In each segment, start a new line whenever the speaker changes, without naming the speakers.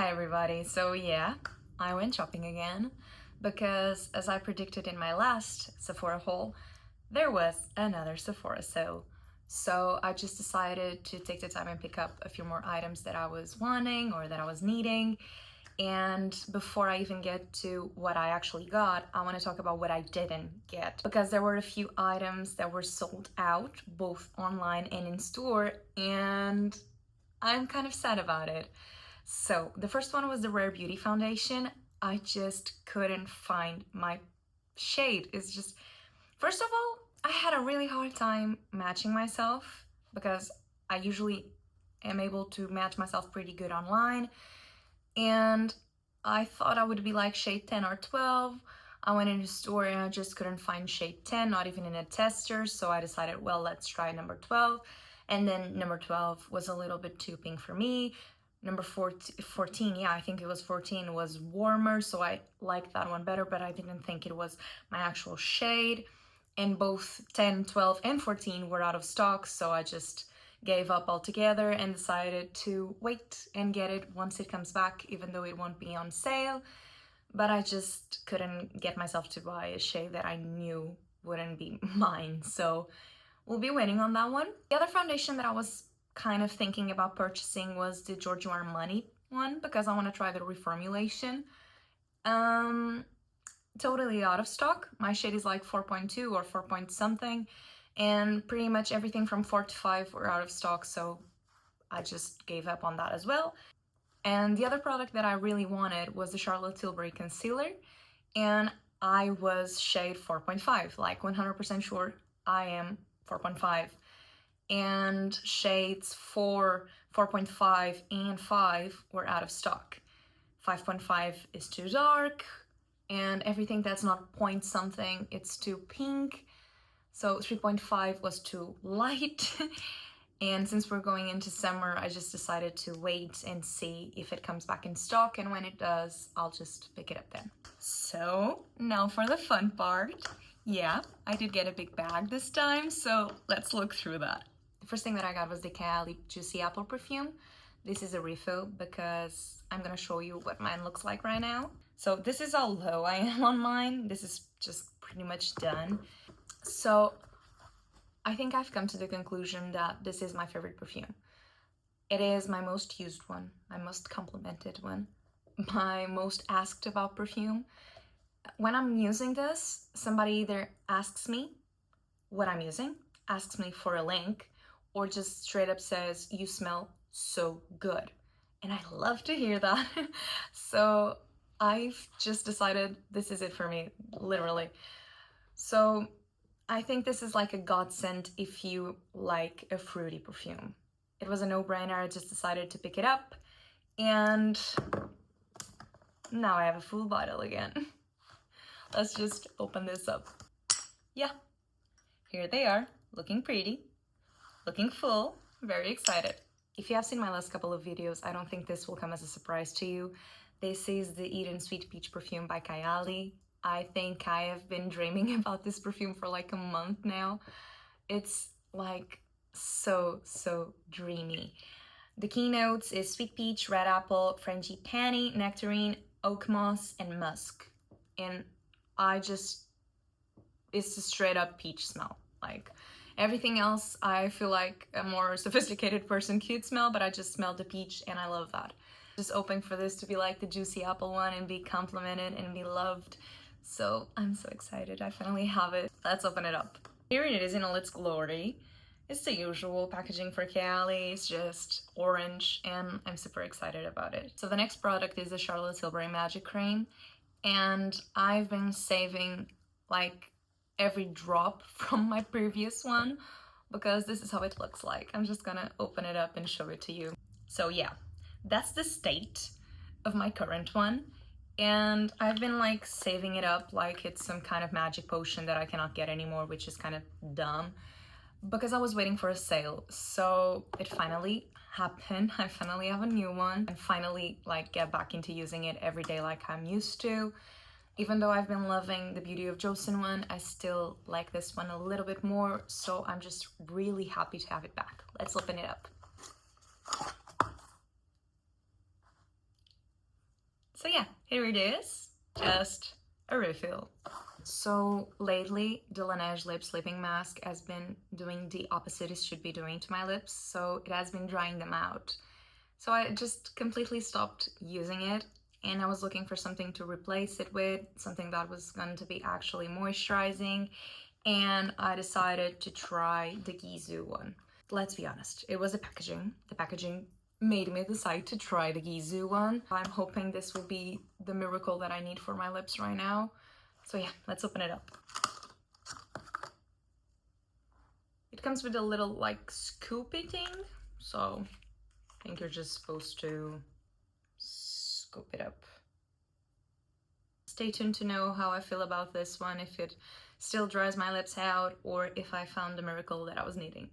Hi everybody, so yeah, I went shopping again because as I predicted in my last Sephora haul, there was another Sephora sale. So I just decided to take the time and pick up a few more items that I was wanting or that I was needing. And before I even get to what I actually got, I want to talk about what I didn't get because there were a few items that were sold out both online and in store, and I'm kind of sad about it. So the first one was the Rare Beauty foundation. I just couldn't find my shade. It's just, first of all, I had a really hard time matching myself because I usually am able to match myself pretty good online. And I thought I would be like shade 10 or 12. I went in the store and I just couldn't find shade 10, not even in a tester. So I decided, well, let's try number 12. And then number 12 was a little bit too pink for me. Number 14, yeah, I think it was 14, was warmer, so I liked that one better, but I didn't think it was my actual shade. And both 10, 12, and 14 were out of stock, so I just gave up altogether and decided to wait and get it once it comes back, even though it won't be on sale. But I just couldn't get myself to buy a shade that I knew wouldn't be mine, so we'll be waiting on that one. The other foundation that I was kind of thinking about purchasing was the Giorgio Armani one because I want to try the reformulation. Totally out of stock. My shade is like 4.2 or 4 point something, and pretty much everything from 4 to 5 were out of stock, so I just gave up on that as well. And the other product that I really wanted was the Charlotte Tilbury concealer, and I was shade 4.5, like 100% sure I am 4.5. And shades 4, 4.5, and 5 were out of stock. 5.5 is too dark, and everything that's not point something, it's too pink. So 3.5 was too light. And since we're going into summer, I just decided to wait and see if it comes back in stock, and when it does, I'll just pick it up then. So now for the fun part. Yeah, I did get a big bag this time, so let's look through that. The first thing that I got was the Kylie Juicy Apple perfume. This is a refill because I'm gonna show you what mine looks like right now. So this is how low I am on mine. This is just pretty much done. So I think I've come to the conclusion that this is my favorite perfume. It is my most used one, my most complimented one, my most asked about perfume. When I'm using this, somebody either asks me what I'm using, asks me for a link, or just straight up says, "You smell so good." And I love to hear that. So I've just decided this is it for me, literally. So I think this is like a godsend if you like a fruity perfume. It was a no-brainer. I just decided to pick it up, and now I have a full bottle again. Let's just open this up. Yeah, here they are, looking pretty, looking full, very excited. If you have seen my last couple of videos, I don't think this will come as a surprise to you. This is the Eden Sweet Peach perfume by Kylie. I think I have been dreaming about this perfume for like a month now. It's like so dreamy. The keynotes is sweet peach, red apple, frangipani, nectarine, oak moss, and musk. And it's a straight up peach smell. Like everything else, I feel like a more sophisticated person could smell, but I just smelled the peach and I love that. Just hoping for this to be like the juicy apple one and be complimented and be loved. So I'm so excited, I finally have it. Let's open it up. Here it is in all its glory. It's the usual packaging for Kylie, it's just orange, and I'm super excited about it. So the next product is the Charlotte Tilbury Magic Cream, and I've been saving like every drop from my previous one because this is how it looks like. I'm just gonna open it up and show it to you. So yeah, that's the state of my current one, and I've been like saving it up like it's some kind of magic potion that I cannot get anymore, which is kind of dumb because I was waiting for a sale. So it finally happened. I finally have a new one and finally like get back into using it every day like I'm used to. Even though I've been loving the Beauty of Joseon one, I still like this one a little bit more, so I'm just really happy to have it back. Let's open it up. So yeah, here it is, just a refill. So lately, the Laneige Lip Sleeping Mask has been doing the opposite it should be doing to my lips, so it has been drying them out. So I just completely stopped using it, and I was looking for something to replace it with, something that was going to be actually moisturizing, and I decided to try the Gisou one. Let's be honest, it was the packaging. The packaging made me decide to try the Gisou one. I'm hoping this will be the miracle that I need for my lips right now. So yeah, let's open it up. It comes with a little like scoopy thing, so I think you're just supposed to scoop it up. Stay tuned to know how I feel about this one, if it still dries my lips out or if I found the miracle that I was needing.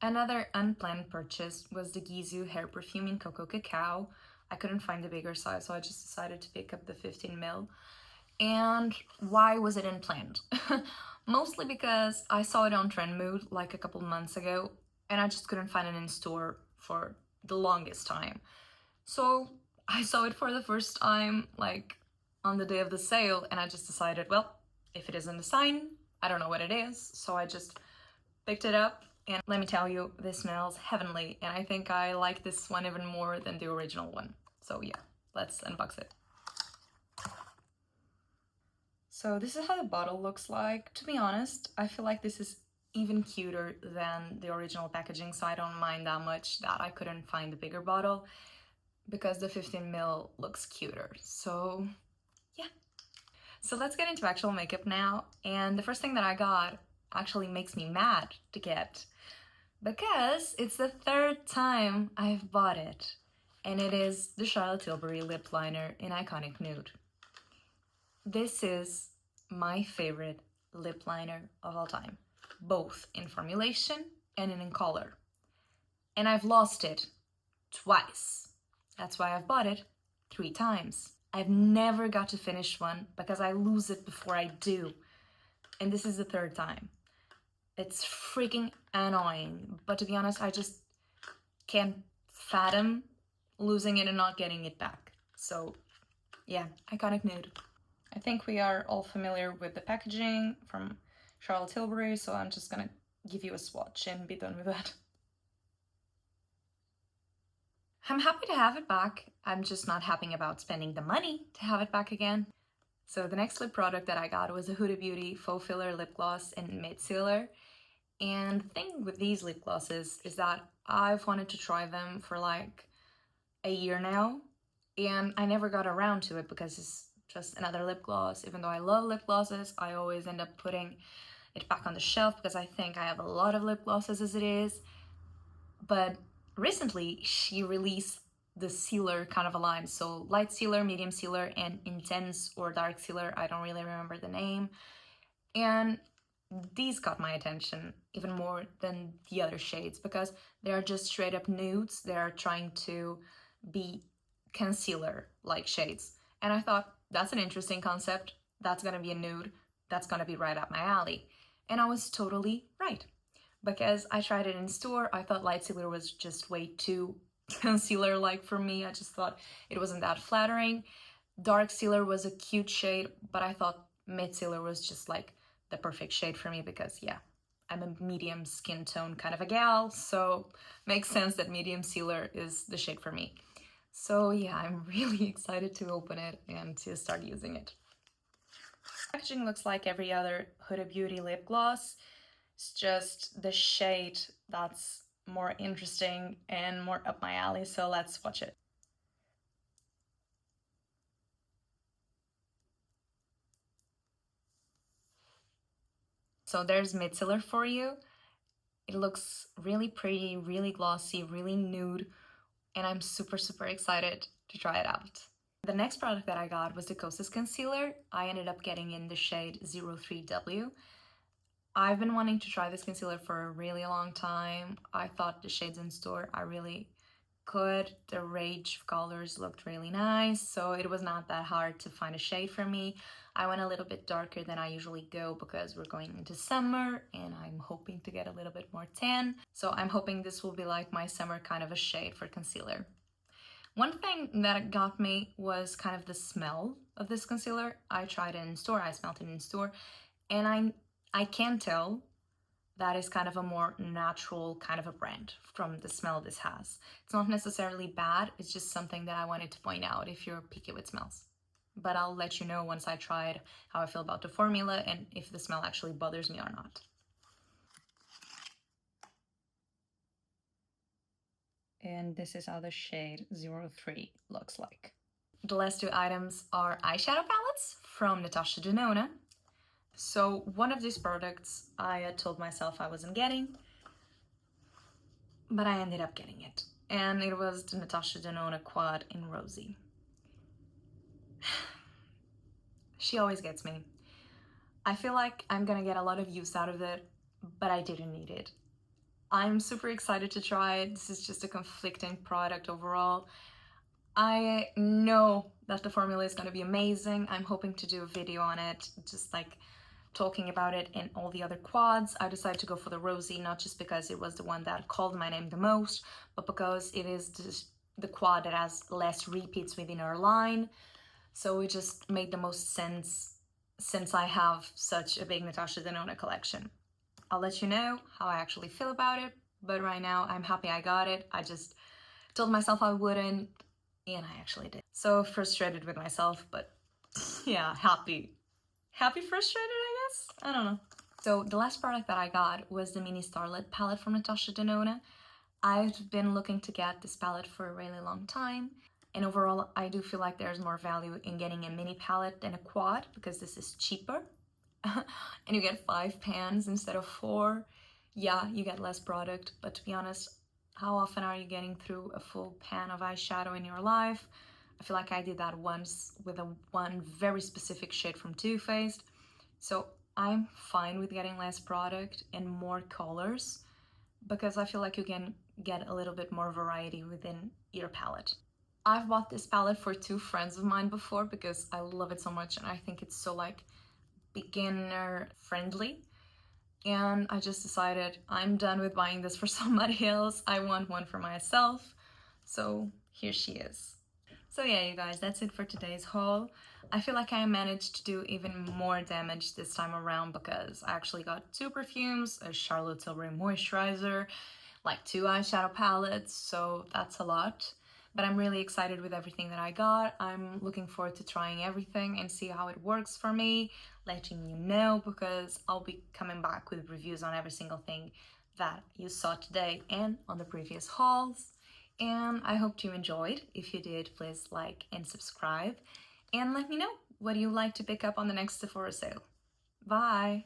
Another unplanned purchase was the Gisou hair perfume in Cocoa Cacao. I couldn't find the bigger size, so I just decided to pick up the 15 ml. And why was it unplanned? Mostly because I saw it on Trendmood like a couple months ago, and I just couldn't find it in store for the longest time. So I saw it for the first time like on the day of the sale, and I just decided, well, if it isn't a sign, I don't know what it is. So I just picked it up, and let me tell you, this smells heavenly, and I think I like this one even more than the original one. So yeah, let's unbox it. So this is how the bottle looks like. To be honest, I feel like this is even cuter than the original packaging, so I don't mind that much that I couldn't find the bigger bottle, because the 15 ml looks cuter. So yeah. So let's get into actual makeup now, and the first thing that I got actually makes me mad to get, because it's the third time I've bought it, and it is the Charlotte Tilbury lip liner in Iconic Nude. This is my favorite lip liner of all time, both in formulation and in color. And I've lost it twice. That's why I've bought it 3 times. I've never got to finish one because I lose it before I do. And this is the 3rd time. It's freaking annoying, but to be honest, I just can't fathom losing it and not getting it back. So yeah, Iconic Nude. I think we are all familiar with the packaging from Charlotte Tilbury, so I'm just gonna give you a swatch and be done with that. I'm happy to have it back. I'm just not happy about spending the money to have it back again. So the next lip product that I got was a Huda Beauty Faux Filler Lip Gloss in Mid Sealer. And the thing with these lip glosses is that I've wanted to try them for like a year now, and I never got around to it because it's just another lip gloss. Even though I love lip glosses, I always end up putting it back on the shelf because I think I have a lot of lip glosses as it is. But recently she released the sealer kind of a line, so light sealer, medium sealer, and intense or dark sealer. I don't really remember the name, and these got my attention even more than the other shades because they are just straight up nudes. They're trying to be concealer like shades, and I thought that's an interesting concept. That's gonna be a nude. That's gonna be right up my alley. And I was totally right, because I tried it in store. I thought light sealer was just way too concealer like for me. I just thought it wasn't that flattering. Dark sealer was a cute shade, but I thought mid sealer was just like the perfect shade for me because yeah, I'm a medium skin tone kind of a gal, so makes sense that medium sealer is the shade for me. So yeah, I'm really excited to open it and to start using it. Packaging looks like every other Huda Beauty lip gloss. It's just the shade that's more interesting and more up my alley, so let's watch it. So there's Midsealer for you. It looks really pretty, really glossy, really nude, and I'm super excited to try it out. The next product that I got was the Kosas concealer. I ended up getting in the shade 03W. I've been wanting to try this concealer for a really long time. I thought the shades in store are really good. The range of colors looked really nice, so it was not that hard to find a shade for me. I went a little bit darker than I usually go because we're going into summer and I'm hoping to get a little bit more tan. So I'm hoping this will be like my summer kind of a shade for concealer. One thing that got me was kind of the smell of this concealer. I tried it in store, I smelled it in store, and I can tell that is kind of a more natural kind of a brand from the smell this has. It's not necessarily bad, it's just something that I wanted to point out if you're picky with smells. But I'll let you know once I tried how I feel about the formula and if the smell actually bothers me or not. And this is how the shade 03 looks like. The last two items are eyeshadow palettes from Natasha Denona. So one of these products I had told myself I wasn't getting, but I ended up getting it. And it was the Natasha Denona Quad in Rosy. She always gets me. I feel like I'm gonna get a lot of use out of it, but I didn't need it. I'm super excited to try it. This is just a conflicting product overall. I know that the formula is going to be amazing. I'm hoping to do a video on it, just like talking about it in all the other quads. I decided to go for the Rosy, not just because it was the one that called my name the most, but because it is just the quad that has less repeats within our line. So it just made the most sense since I have such a big Natasha Denona collection. I'll let you know how I actually feel about it, but right now I'm happy I got it. I just told myself I wouldn't, and I actually did. So frustrated with myself, but yeah, happy. Happy frustrated, I guess? I don't know. So the last product that I got was the Mini Starlet palette from Natasha Denona. I've been looking to get this palette for a really long time, and overall I do feel like there's more value in getting a mini palette than a quad because this is cheaper. And you get 5 pans instead of 4. Yeah, you get less product, but to be honest, how often are you getting through a full pan of eyeshadow in your life? I feel like I did that once with one very specific shade from Too Faced. So I'm fine with getting less product and more colors because I feel like you can get a little bit more variety within your palette. I've bought this palette for 2 friends of mine before because I love it so much and I think it's so like beginner friendly, and I just decided I'm done with buying this for somebody else. I want one for myself, so here she is. So yeah, you guys, that's it for today's haul. I feel like I managed to do even more damage this time around because I actually got 2 perfumes, a Charlotte Tilbury moisturizer, like 2 eyeshadow palettes, so that's a lot. But I'm really excited with everything that I got. I'm looking forward to trying everything and see how it works for me, letting you know, because I'll be coming back with reviews on every single thing that you saw today and on the previous hauls. And I hope you enjoyed. If you did, please like and subscribe. And let me know what you like to pick up on the next Sephora sale. Bye!